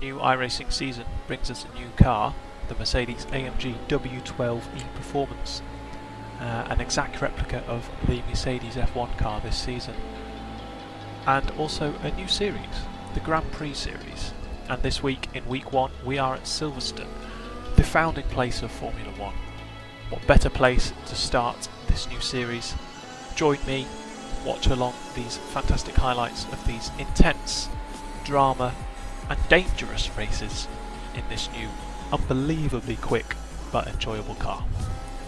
new iRacing season brings us a new car, the Mercedes AMG W12 E-Performance, an exact replica of the Mercedes F1 car this season, and also a new series, the Prix Series. And this week, in week 1, we are at Silverstone, the founding place of Formula 1. What better place to start this new series? Join me, watch along these fantastic highlights of these intense drama and dangerous races in this new, unbelievably quick but enjoyable car.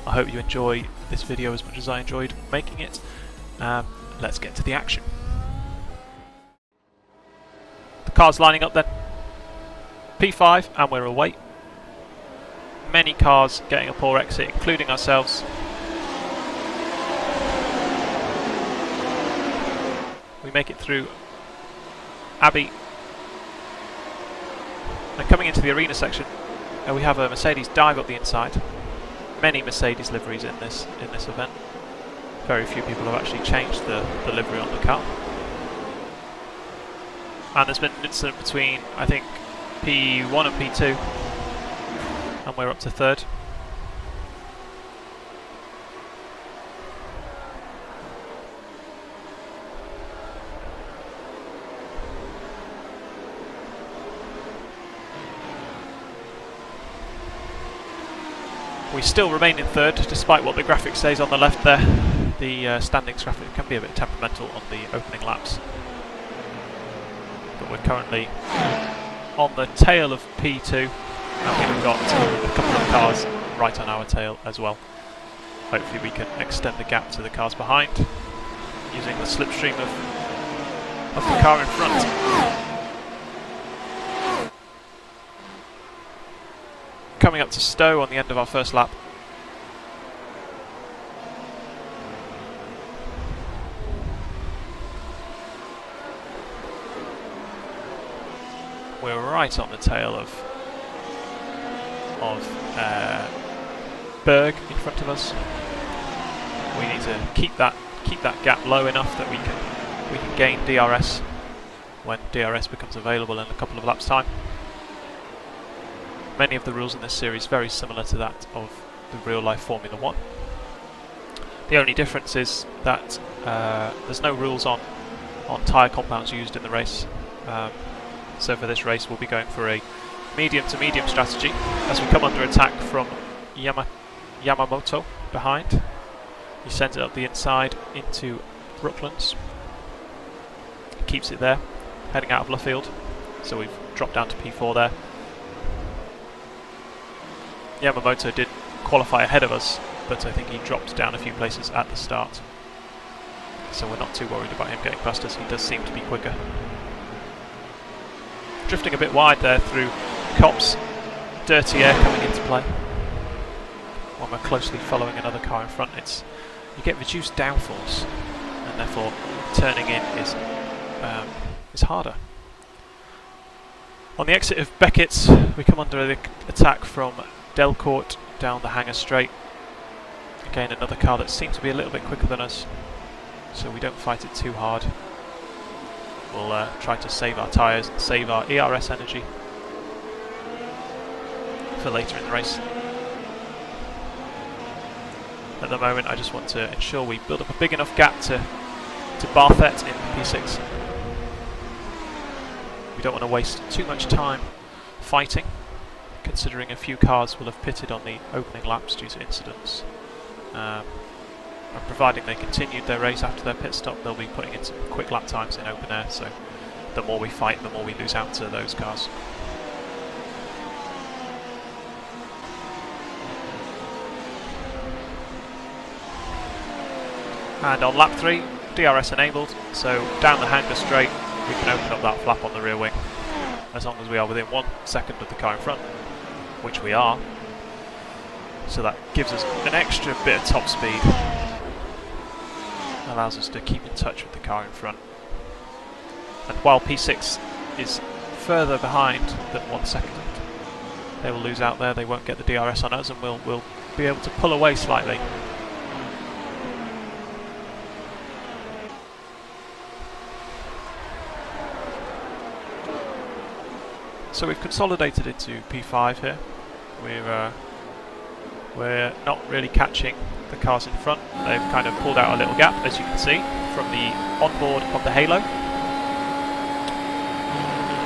I hope you enjoy this video as much as I enjoyed making it. Let's get to the action. The car's lining up then. P5 and we're away. Many cars getting a poor exit, including ourselves. We make it through Abbey. And coming into the arena section, we have a Mercedes dive up the inside. Many Mercedes liveries in this event. Very few people have actually changed the livery on the car. And there's been an incident between, I think, P1 and P2, and we're up to third. We still remain in third, despite what the graphic says on the left there. The standings graphic can be a bit temperamental on the opening laps. But we're currently on the tail of P2, and we've got a couple of cars right on our tail as well. Hopefully we can extend the gap to the cars behind, using the slipstream of the car in front. Coming up to Stowe on the end of our first lap. We're right on the tail of Berg in front of us. We need to keep that gap low enough that we can gain DRS when DRS becomes available in a couple of laps' time. Many of the rules in this series very similar to that of the real-life Formula 1. The only difference is that there's no rules on tyre compounds used in the race. So for this race we'll be going for a medium to medium strategy as we come under attack from Yamamoto behind. He sends it up the inside into Brooklands. Keeps it there, heading out of Luffield. So we've dropped down to P4 there. Yamamoto did qualify ahead of us, but I think he dropped down a few places at the start. So we're not too worried about him getting past us. He does seem to be quicker. Drifting a bit wide there through Copse. Dirty air coming into play. When we're closely following another car in front, you get reduced downforce, and therefore turning in is harder. On the exit of Beckett's, we come under the attack from Delcourt down the Hangar Straight. Again, another car that seems to be a little bit quicker than us, so we don't fight it too hard. We'll try to save our tyres and save our ERS energy for later in the race. At the moment I just want to ensure we build up a big enough gap to Barthet in P6. We don't want to waste too much time fighting, considering a few cars will have pitted on the opening laps due to incidents. And providing they continued their race after their pit stop, they'll be putting in some quick lap times in open air, so the more we fight, the more we lose out to those cars. And on lap 3, DRS enabled, so down the Hangar Straight we can open up that flap on the rear wing, as long as we are within 1 second of the car in front, which we are. So that gives us an extra bit of top speed. Allows us to keep in touch with the car in front. And while P6 is further behind than 1 second, they will lose out there, they won't get the DRS on us, and we'll be able to pull away slightly. So we've consolidated into P5 here. We're not really catching the cars in front. They've kind of pulled out a little gap, as you can see, from the onboard of the Halo.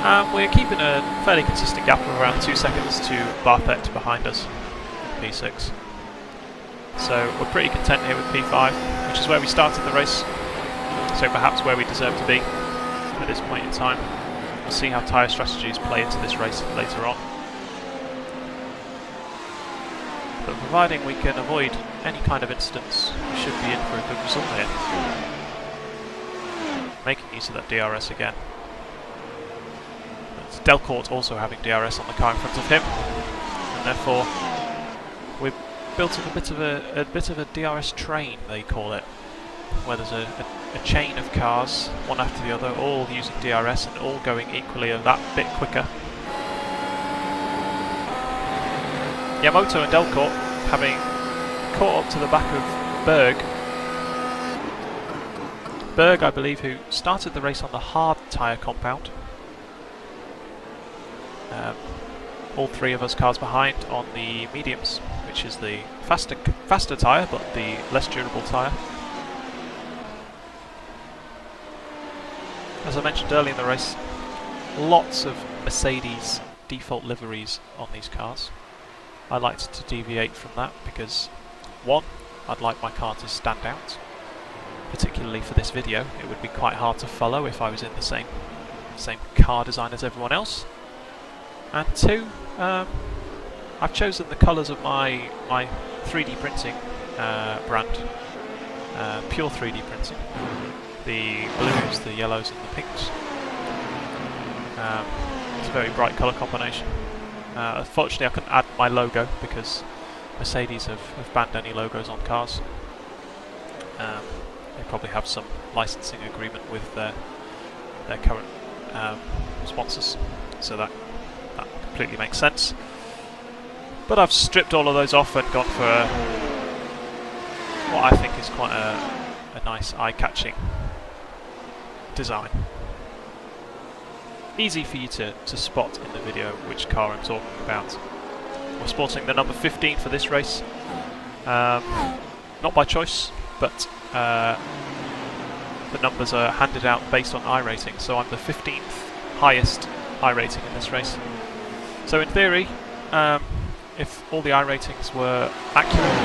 And we're keeping a fairly consistent gap of around 2 seconds to Barthet behind us in P6. So we're pretty content here with P5, which is where we started the race. So perhaps where we deserve to be at this point in time. We'll see how tyre strategies play into this race later on. But providing we can avoid any kind of incidents, we should be in for a good result here. Making use of that DRS again. It's Delcourt also having DRS on the car in front of him, and therefore we've built up a bit of a DRS train, they call it, where there's a chain of cars, one after the other, all using DRS and all going equally that bit quicker. Yamamoto and Delcourt having caught up to the back of Berg. Berg, I believe, who started the race on the hard tyre compound. All three of us cars behind on the mediums, which is the faster tyre but the less durable tyre. As I mentioned earlier in the race, lots of Mercedes default liveries on these cars. I liked to deviate from that because, one, I'd like my car to stand out. Particularly for this video, it would be quite hard to follow if I was in the same car design as everyone else. And two, I've chosen the colours of my 3D printing brand, pure 3D printing. The blues, the yellows and the pinks. It's a very bright colour combination. Unfortunately I couldn't add my logo because Mercedes have banned any logos on cars. They probably have some licensing agreement with their current sponsors, so that completely makes sense. But I've stripped all of those off and gone for what I think is quite a nice eye-catching design. Easy for you to spot in the video which car I'm talking about. We're sporting the number 15 for this race. Not by choice, but the numbers are handed out based on iRacing, so I'm the 15th highest iRating in this race. So in theory, if all the iRatings were accurate,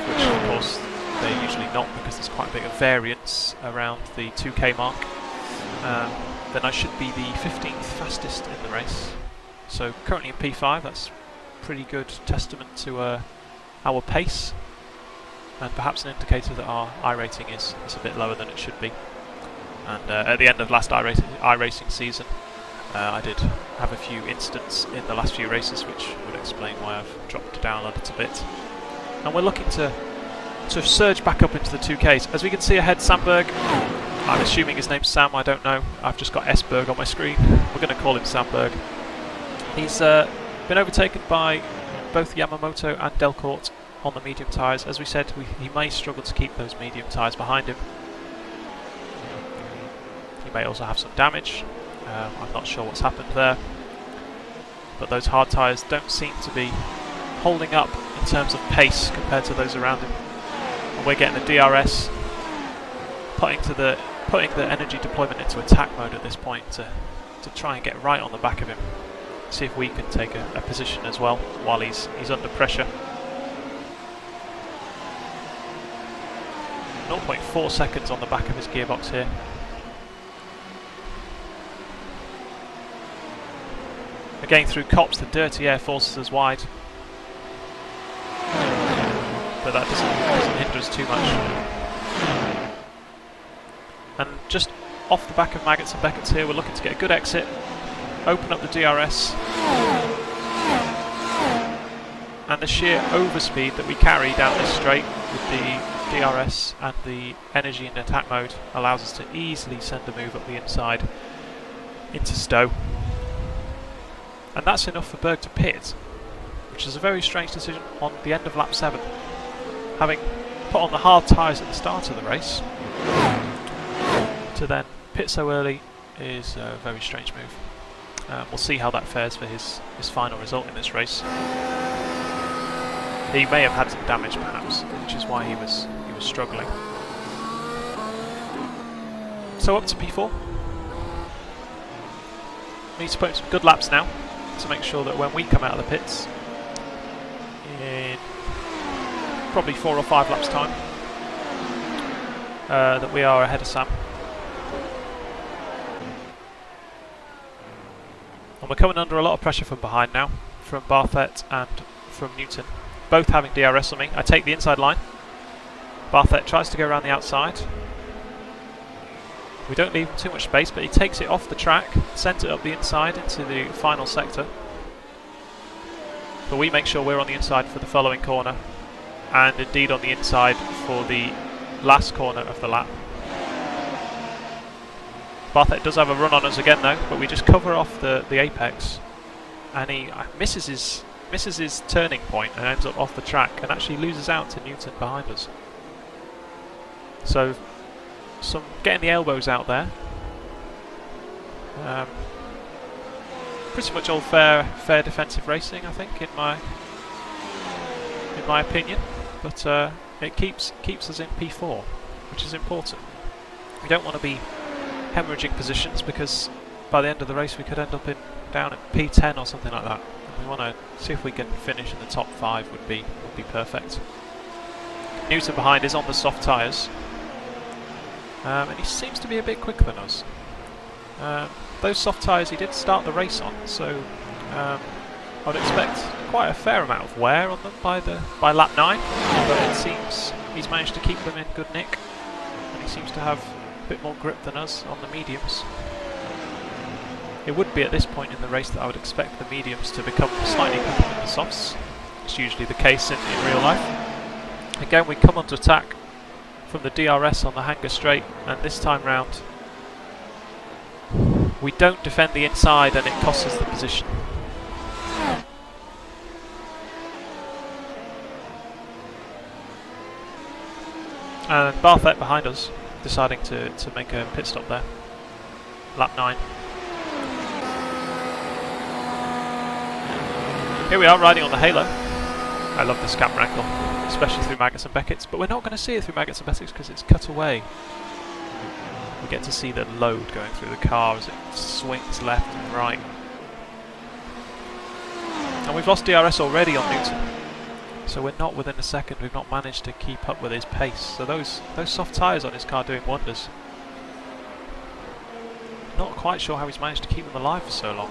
which of course they're usually not because there's quite a bit of variance around the 2k mark, then I should be the 15th fastest in the race. So currently in P5, that's pretty good testament to our pace, and perhaps an indicator that our iRating is a bit lower than it should be. And at the end of last iRacing season, I did have a few incidents in the last few races which would explain why I've dropped down a little bit. And we're looking to surge back up into the 2Ks. As we can see ahead, Samberg, I'm assuming his name's Sam, I don't know, I've just got S-Berg on my screen, we're going to call him Samberg. He's been overtaken by both Yamamoto and Delcourt on the medium tyres. As we said, he may struggle to keep those medium tyres behind him. He may also have some damage, I'm not sure what's happened there. But those hard tyres don't seem to be holding up in terms of pace compared to those around him. And we're getting the DRS, putting the energy deployment into attack mode at this point to try and get right on the back of him. See if we can take a position as well while he's under pressure. 0.4 seconds on the back of his gearbox here. Again through Copse, the dirty air forces us wide. But that doesn't hinder us too much. And just off the back of Maggots and Beckett's here, we're looking to get a good exit, open up the DRS, and the sheer overspeed that we carry down this straight with the DRS and the energy in attack mode allows us to easily send a move up the inside into Stowe. And that's enough for Berg to pit, which is a very strange decision on the end of lap 7. Having put on the hard tyres at the start of the race, to then pit so early is a very strange move. We'll see how that fares for his final result in this race. He may have had some damage perhaps, which is why he was struggling. So up to P4. Need to put in some good laps now to make sure that when we come out of the pits in probably 4 or 5 laps time, that we are ahead of Sam. And we're coming under a lot of pressure from behind now, from Barthet and from Newton, both having DRS on me. I take the inside line. Barthet tries to go around the outside. We don't leave him too much space, but he takes it off the track, sends it up the inside into the final sector. But we make sure we're on the inside for the following corner, and indeed on the inside for the last corner of the lap. Barthet does have a run on us again though, but we just cover off the apex, and he misses his turning point and ends up off the track and actually loses out to Newton behind us. So some getting the elbows out there. Pretty much all fair defensive racing, I think, in my opinion. But it keeps us in P4, which is important. We don't want to be hemorrhaging positions, because by the end of the race we could end up down at P10 or something like that. And we want to see if we can finish in the top 5 would be perfect. Newton behind is on the soft tyres. And he seems to be a bit quicker than us. Those soft tyres he did start the race on, so I would expect quite a fair amount of wear on them by lap 9, but it seems he's managed to keep them in good nick, and he seems to have a bit more grip than us on the mediums. It would be at this point in the race that I would expect the mediums to become slightly quicker than the softs. It's usually the case in real life. Again, we come onto attack from the DRS on the hanger straight, and this time round we don't defend the inside and it costs us the position. And Barthet behind us, deciding to make a pit stop there. Lap 9. Here we are riding on the Halo. I love this camera angle, especially through Maggotts and Beckett's, but we're not going to see it through Maggotts and Beckett's because it's cut away. We get to see the load going through the car as it swings left and right. And we've lost DRS already on Newton, so we're not within a second. We've not managed to keep up with his pace. So those soft tyres on his car doing wonders. Not quite sure how he's managed to keep them alive for so long.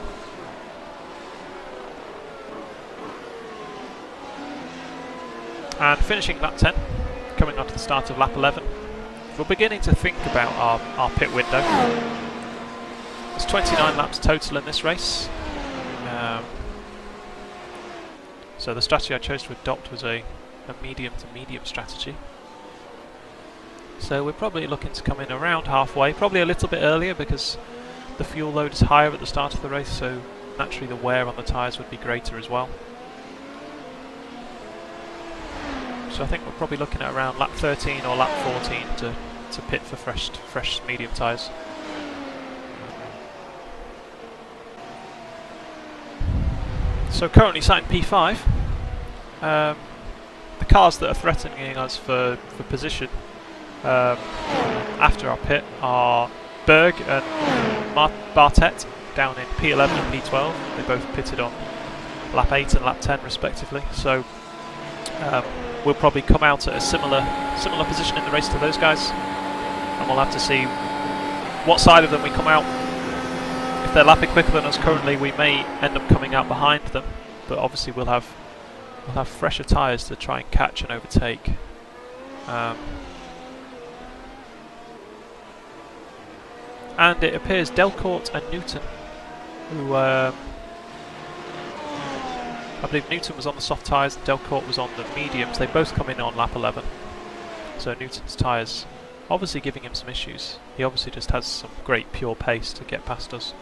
And finishing lap 10, coming on to the start of lap 11. We're beginning to think about our pit window. There's 29 laps total in this race. So the strategy I chose to adopt was a medium to medium strategy. So we're probably looking to come in around halfway, probably a little bit earlier because the fuel load is higher at the start of the race, so naturally the wear on the tyres would be greater as well. So I think we're probably looking at around lap 13 or lap 14 to pit for fresh medium tyres. So currently sat in P5. The cars that are threatening us for position after our pit are Berg and Barthet down in P11 and P12. They both pitted on lap 8 and lap 10 respectively. So we'll probably come out at a similar position in the race to those guys, and we'll have to see what side of them we come out. If they're lapping quicker than us currently, we may end up coming out behind them, but obviously we'll have fresher tyres to try and catch and overtake. And it appears Delcourt and Newton, who I believe Newton was on the soft tyres and Delcourt was on the mediums. They both come in on lap 11. So Newton's tyres obviously giving him some issues. He obviously just has some great pure pace to get past us.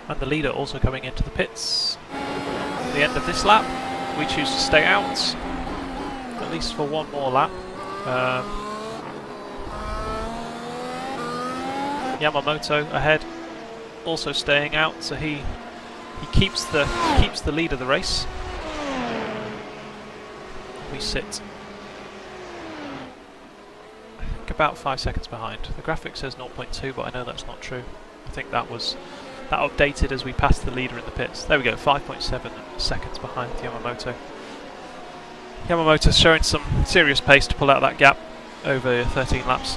And the leader also coming into the pits. At the end of this lap, we choose to stay out, at least for one more lap. Yamamoto ahead, also staying out, so he keeps the lead of the race. We sit, I think, about 5 seconds behind. The graphic says 0.2, but I know that's not true. I think that updated as we passed the leader in the pits. There we go, 5.7 seconds behind Yamamoto. Yamamoto's showing some serious pace to pull out that gap over 13 laps.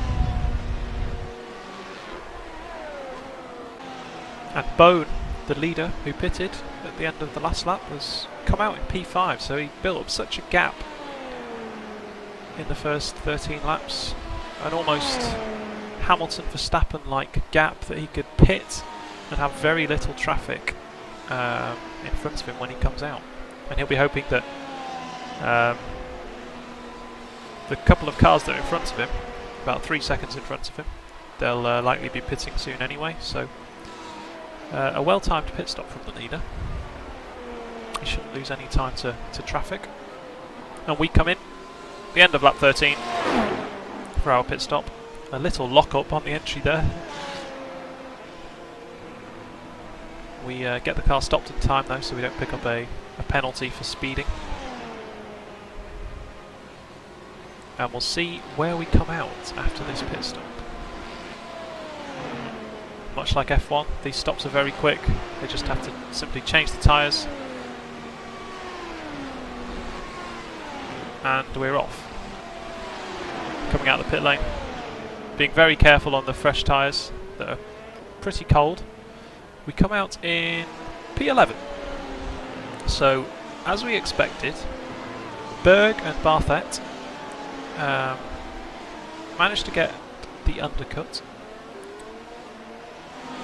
And Bone, the leader who pitted at the end of the last lap, has come out in P5, so he built up such a gap in the first 13 laps, an almost Hamilton-Verstappen-like gap that he could pit and have very little traffic in front of him when he comes out. And he'll be hoping that the couple of cars that are in front of him, about 3 seconds in front of him, they'll likely be pitting soon anyway, so a well-timed pit stop from the leader. He shouldn't lose any time to traffic. And we come in, the end of lap 13 for our pit stop. A little lock-up on the entry there. We get the car stopped in time though, so we don't pick up a penalty for speeding. And we'll see where we come out after this pit stop. Much like F1, these stops are very quick. They just have to simply change the tyres. And we're off. Coming out the pit lane. Being very careful on the fresh tyres that are pretty cold. We come out in P11. So, as we expected, Berg and Barthet managed to get the undercut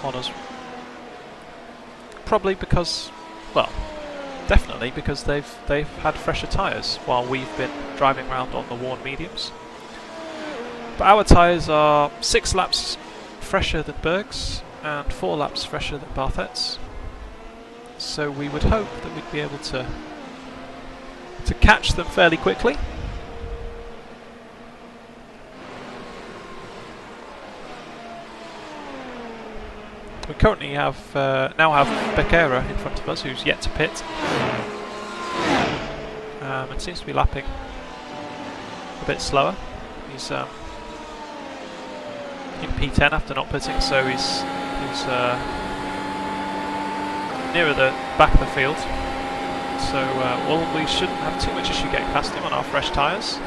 on us. Probably because, well, definitely because they've had fresher tyres while we've been driving around on the worn mediums. But our tyres are 6 laps fresher than Berg's and 4 laps fresher than Barthet's. So we would hope that we'd be able to catch them fairly quickly. We currently have now have Becerra in front of us, who's yet to pit, and seems to be lapping a bit slower. He's in P10 after not pitting, so he's nearer the back of the field. So well, we shouldn't have too much issue getting past him on our fresh tyres.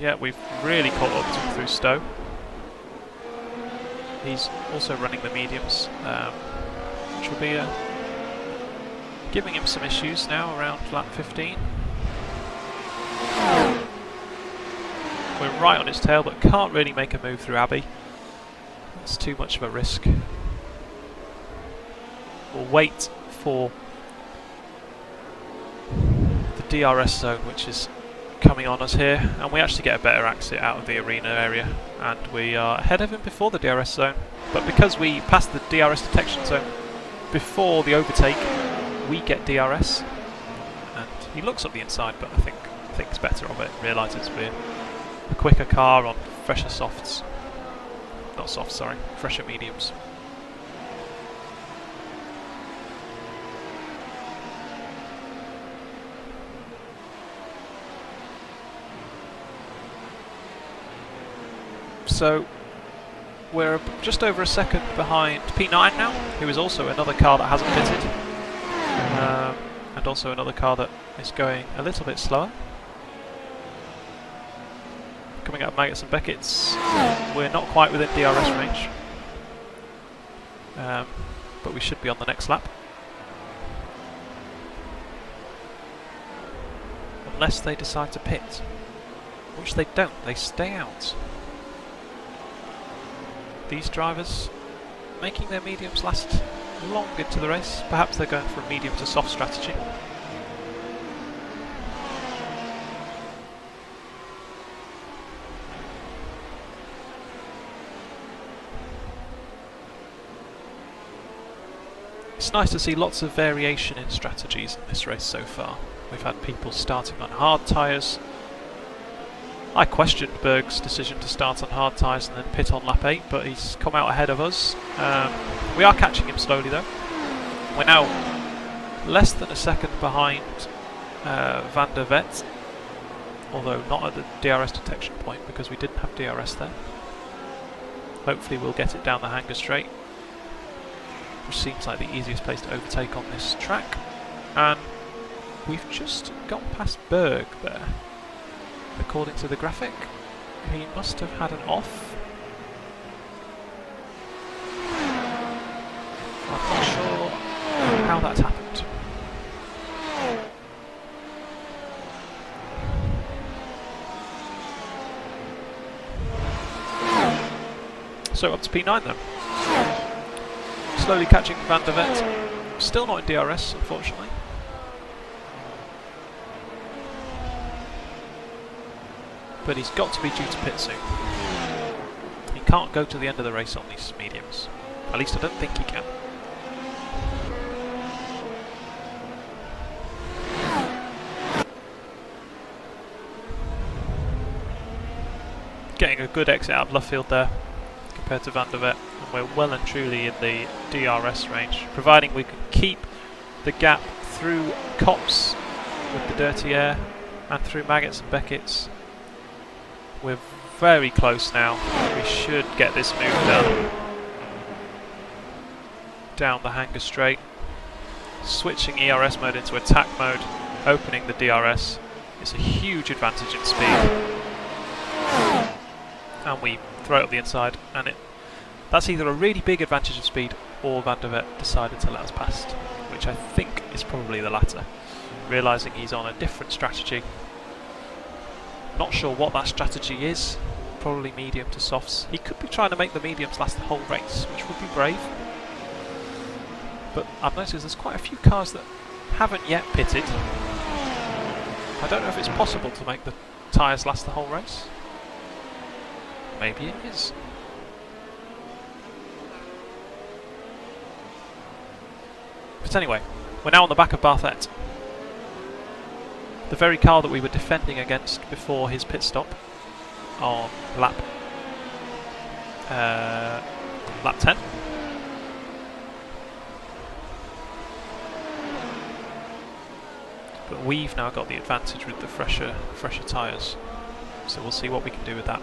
Yeah, we've really caught up to him through Stowe. He's also running the mediums, which will be giving him some issues now around lap 15. We're right on his tail, but can't really make a move through Abbey. That's too much of a risk. We'll wait for the DRS zone, which is coming on us here, and we actually get a better exit out of the arena area, and we are ahead of him before the DRS zone. But because we passed the DRS detection zone before the overtake, we get DRS, and he looks up the inside, but I think thinks better of it, realises we're a quicker car on fresher softs. Not softs, sorry, fresher mediums. So we're just over a second behind P9 now, who is also another car that hasn't pitted, and also another car that is going a little bit slower. Coming out of Maggots and Beckett's, we're not quite within DRS range, but we should be on the next lap. Unless they decide to pit, which they don't, they stay out. These drivers making their mediums last long into the race. Perhaps they're going for a medium to soft strategy. It's nice to see lots of variation in strategies in this race so far. We've had people starting on hard tyres, I questioned Berg's decision to start on hard tyres and then pit on lap 8, but he's come out ahead of us. We are catching him slowly though. We're now less than a second behind Van der Vet, although not at the DRS detection point because we didn't have DRS there. Hopefully we'll get it down the hanger straight, which seems like the easiest place to overtake on this track. And we've just gone past Berg there. According to the graphic, he must have had an off. I'm not sure how that's happened. So up to P9 then. Slowly catching Van der Vet. Still not in DRS, unfortunately. But he's got to be due to pit soon. He can't go to the end of the race on these mediums. At least I don't think he can. Getting a good exit out of left field there compared to Van der Vet, and we're well and truly in the DRS range, providing we can keep the gap through Copse with the dirty air and through Maggots and Beckett's. We're very close now. We should get this move done. Down the hanger straight. Switching ERS mode into attack mode, opening the DRS. It's a huge advantage in speed. And we throw it up the inside, and that's either a really big advantage of speed or Van der Vet decided to let us past, which I think is probably the latter, realising he's on a different strategy. Not sure what that strategy is, probably medium to softs. He could be trying to make the mediums last the whole race, which would be brave. But I've noticed there's quite a few cars that haven't yet pitted. I don't know if it's possible to make the tyres last the whole race. Maybe it is. But anyway, we're now on the back of Barthet. The very car that we were defending against before his pit stop on lap 10. But we've now got the advantage with the fresher tyres, so we'll see what we can do with that.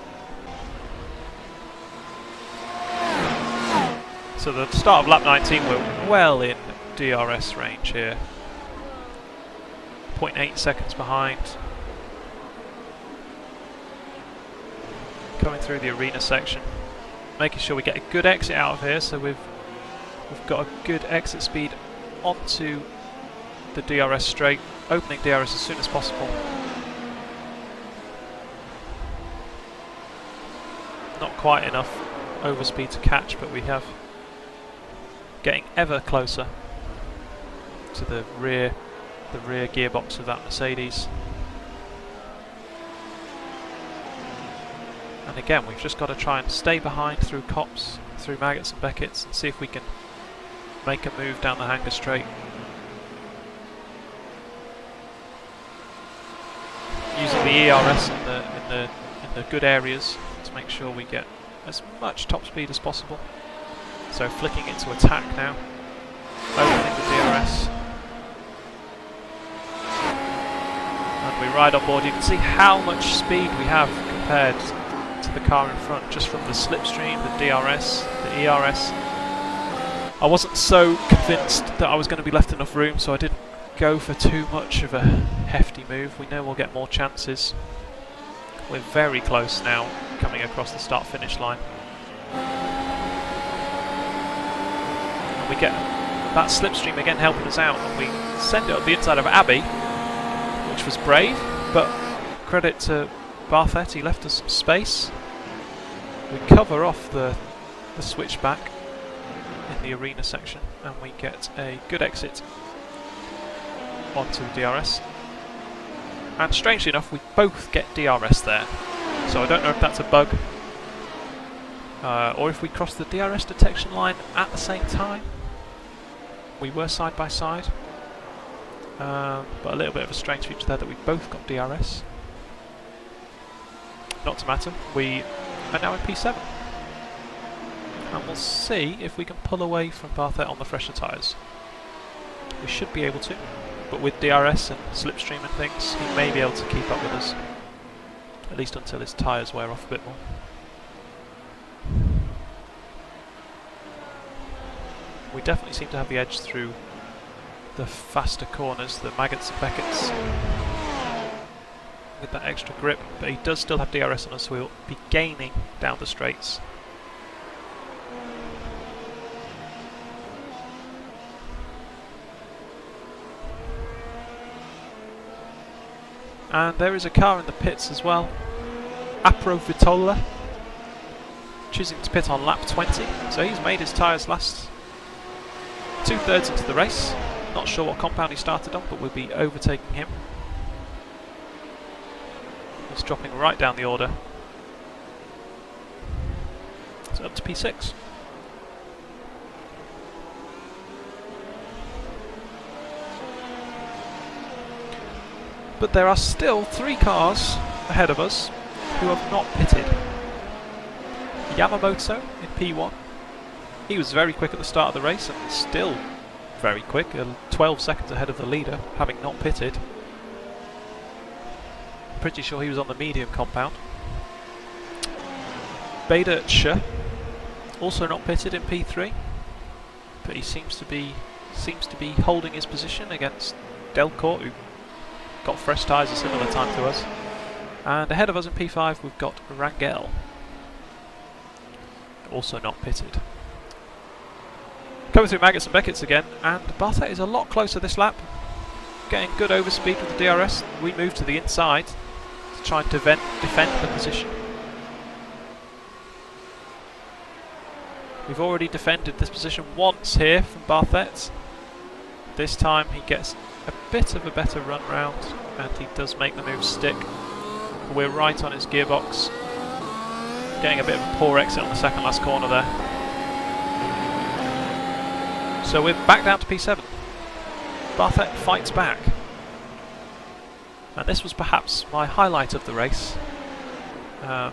So the start of lap 19, we're well in DRS range here. 0.8 seconds behind. Coming through the arena section, making sure we get a good exit out of here, so we've got a good exit speed onto the DRS straight, opening DRS as soon as possible. Not quite enough overspeed to catch, but we have getting ever closer to the rear gearbox of that Mercedes. And again, we've just got to try and stay behind through Copse, through Maggots and Beckett's, and see if we can make a move down the hanger straight. Using the ERS in the good areas to make sure we get as much top speed as possible. So flicking it to attack now, opening the DRS. And we ride on board. You can see how much speed we have compared to the car in front, just from the slipstream, the DRS, the ERS. I wasn't so convinced that I was going to be left enough room, so I didn't go for too much of a hefty move. We know we'll get more chances. We're very close now, coming across the start-finish line. And we get that slipstream again helping us out, and we send it up the inside of Abbey, which was brave, but credit to Barthet, he left us some space. We cover off the switchback in the arena section, and we get a good exit onto the DRS. And strangely enough, we both get DRS there, so I don't know if that's a bug or if we crossed the DRS detection line at the same time. We were side by side, but a little bit of a strange feature there that we both got DRS. not to matter. We are now in P7. And we'll see if we can pull away from Barthett on the fresher tyres. We should be able to, but with DRS and slipstream and things, he may be able to keep up with us. At least until his tyres wear off a bit more. We definitely seem to have the edge through the faster corners, the Maggots and Beckett's, with that extra grip, but he does still have DRS on us, so we'll be gaining down the straights. And there is a car in the pits as well. Apro Vitola, choosing to pit on lap 20, so he's made his tyres last 2/3 into the race. Not sure what compound he started on, but we'll be overtaking him. He's dropping right down the order. So up to P6. But there are still 3 cars ahead of us who have not pitted. Yamamoto in P1. He was very quick at the start of the race and is still very quick, 12 seconds ahead of the leader, having not pitted. Pretty sure he was on the medium compound. Bader Ch, also not pitted in P3, but he seems to be holding his position against Delcourt, who got fresh tyres a similar time to us. And ahead of us in P5 we've got Rangel, also not pitted. Coming through Maggots and Beckett's again, and Barthett is a lot closer this lap, getting good overspeed with the DRS. We move to the inside to try and defend the position. We've already defended this position once here from Barthett. This time he gets a bit of a better run round and he does make the move stick. We're right on his gearbox, getting a bit of a poor exit on the second last corner there. So we're back down to P7. Barthett fights back. And this was perhaps my highlight of the race. Had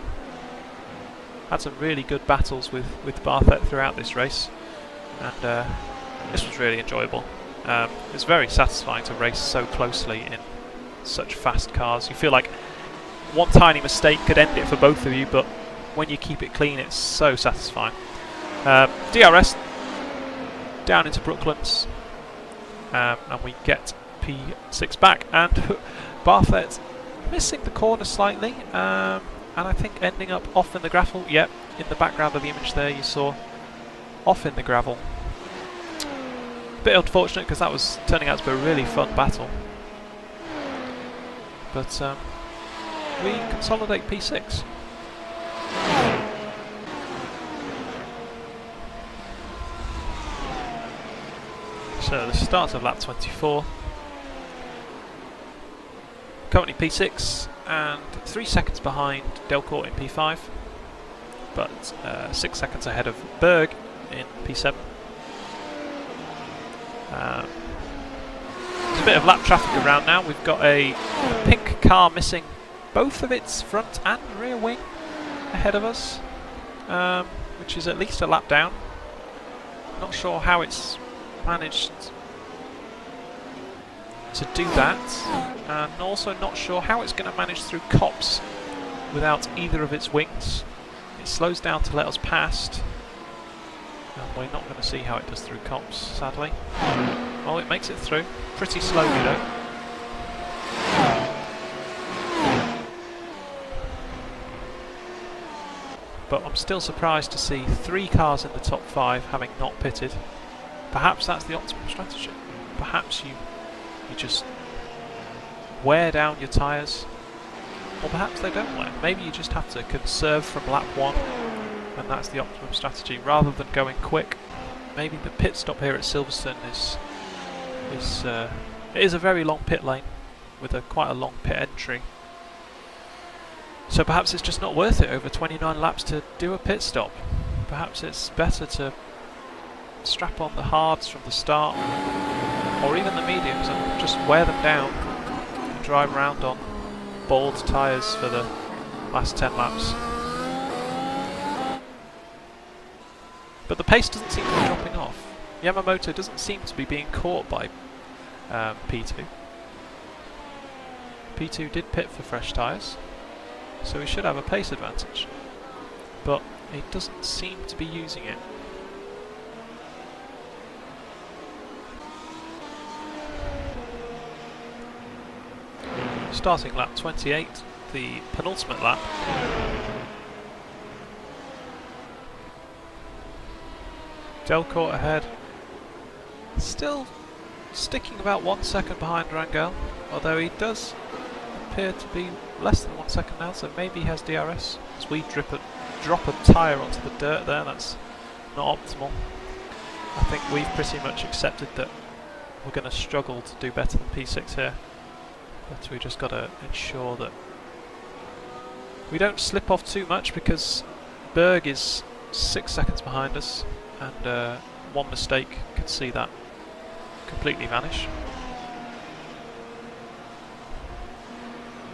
some really good battles with Barthett throughout this race. And this was really enjoyable. It's very satisfying to race so closely in such fast cars. You feel like one tiny mistake could end it for both of you, but when you keep it clean, it's so satisfying. DRS down into Brooklands, and we get P6 back, and Barthett missing the corner slightly, and I think ending up off in the gravel. Yep, in the background of the image there you saw off in the gravel. Bit unfortunate because that was turning out to be a really fun battle, but we consolidate P6. So the start of lap 24. Currently P6 and 3 seconds behind Delcourt in P5, but 6 seconds ahead of Berg in P7. There's a bit of lap traffic around now. We've got a pink car missing both of its front and rear wing ahead of us, which is at least a lap down. Not sure how it's managed to do that, and also not sure how it's going to manage through cops without either of its wings. It slows down to let us past, and we're not going to see how it does through cops, sadly. Well, it makes it through, pretty slowly though. But I'm still surprised to see 3 cars in the top 5 having not pitted. Perhaps that's the optimum strategy. Perhaps you just wear down your tyres, or perhaps they don't wear. Maybe you just have to conserve from lap 1, and that's the optimum strategy, rather than going quick. Maybe the pit stop here at Silverstone it is a very long pit lane with quite a long pit entry. So perhaps it's just not worth it over 29 laps to do a pit stop. Perhaps it's better to strap on the hards from the start, or even the mediums, and just wear them down and drive around on bald tyres for the last 10 laps. But the pace doesn't seem to be dropping off. Yamamoto doesn't seem to be being caught by P2. P2 did pit for fresh tyres, so he should have a pace advantage, but he doesn't seem to be using it. Starting lap 28, the penultimate lap. Delcourt ahead, still sticking about 1 second behind Rangel, although he does appear to be less than 1 second now, so maybe he has DRS. As we drop a tyre onto the dirt there, that's not optimal. I think we've pretty much accepted that we're going to struggle to do better than P6 here, but we just got to ensure that we don't slip off too much, because Berg is 6 seconds behind us, and one mistake could see that completely vanish.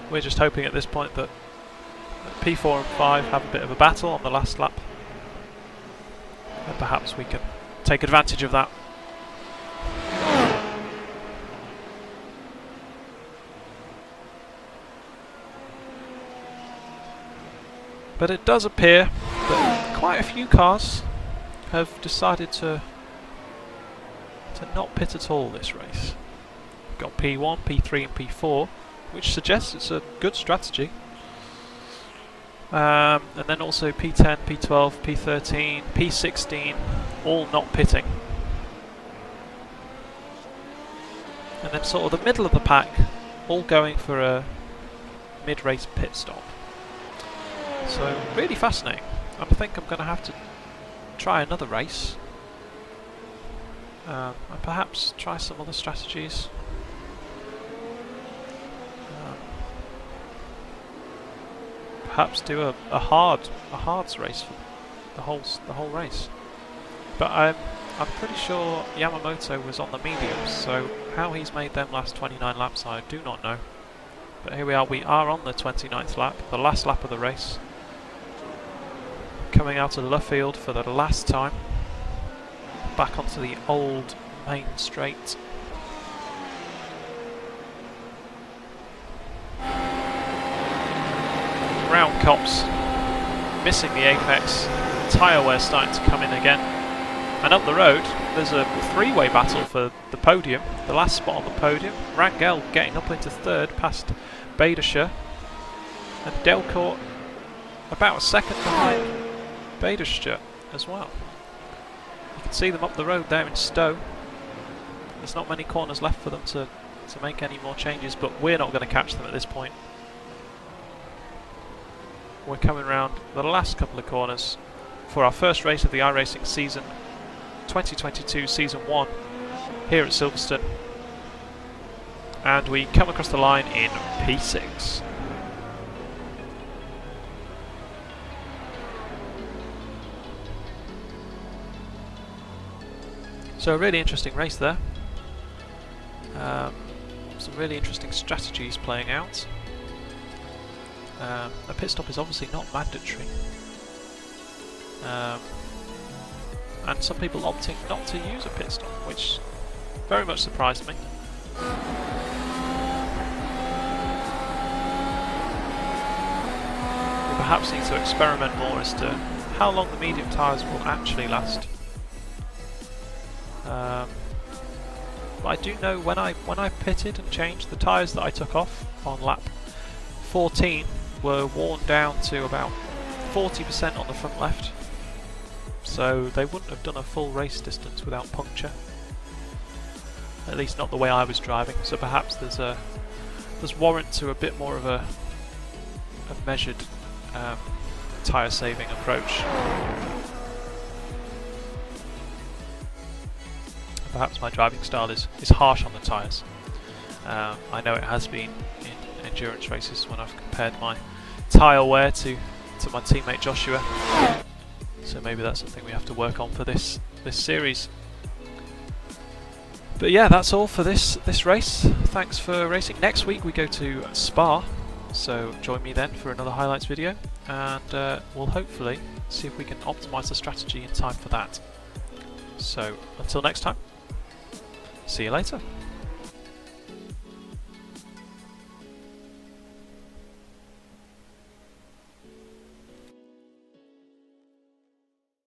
We're just hoping at this point that P4 and 5 have a bit of a battle on the last lap, and perhaps we can take advantage of that. But it does appear that quite a few cars have decided to not pit at all this race. We've got P1, P3 and P4, which suggests it's a good strategy. And then also P10, P12, P13, P16, all not pitting. And then sort of the middle of the pack, all going for a mid-race pit stop. So really fascinating. I think I'm going to have to try another race, and perhaps try some other strategies. Perhaps do a hards race for the whole race. But I'm pretty sure Yamamoto was on the mediums, so how he's made them last 29 laps I do not know. But here we are on the 29th lap, the last lap of the race. Coming out of Luffield for the last time, back onto the old main straight. Round Copse, missing the apex, tyre wear starting to come in again, and up the road there's a three-way battle for the podium, the last spot on the podium. Rangel getting up into third past Badershire, and Delcourt about a second behind Badershire as well. You can see them up the road there in Stowe. There's not many corners left for them to make any more changes, but we're not going to catch them at this point. We're coming round the last couple of corners for our first race of the iRacing season 2022 Season 1 here at Silverstone, and we come across the line in P6. So a really interesting race there. Some really interesting strategies playing out. A pit stop is obviously not mandatory, and some people opting not to use a pit stop, which very much surprised me. We perhaps need to experiment more as to how long the medium tyres will actually last. But I do know when I pitted and changed, the tyres that I took off on lap 14 were worn down to about 40% on the front left, so they wouldn't have done a full race distance without puncture, at least not the way I was driving. So perhaps there's warrant to a bit more of a measured tyre saving approach. Perhaps my driving style is harsh on the tyres. I know it has been in endurance races when I've compared my tyre wear to my teammate Joshua. So maybe that's something we have to work on for this series. But yeah, that's all for this race. Thanks for racing. Next week we go to Spa So join me then for another highlights video, and we'll hopefully see if we can optimise the strategy in time for that. So until next time, see you later.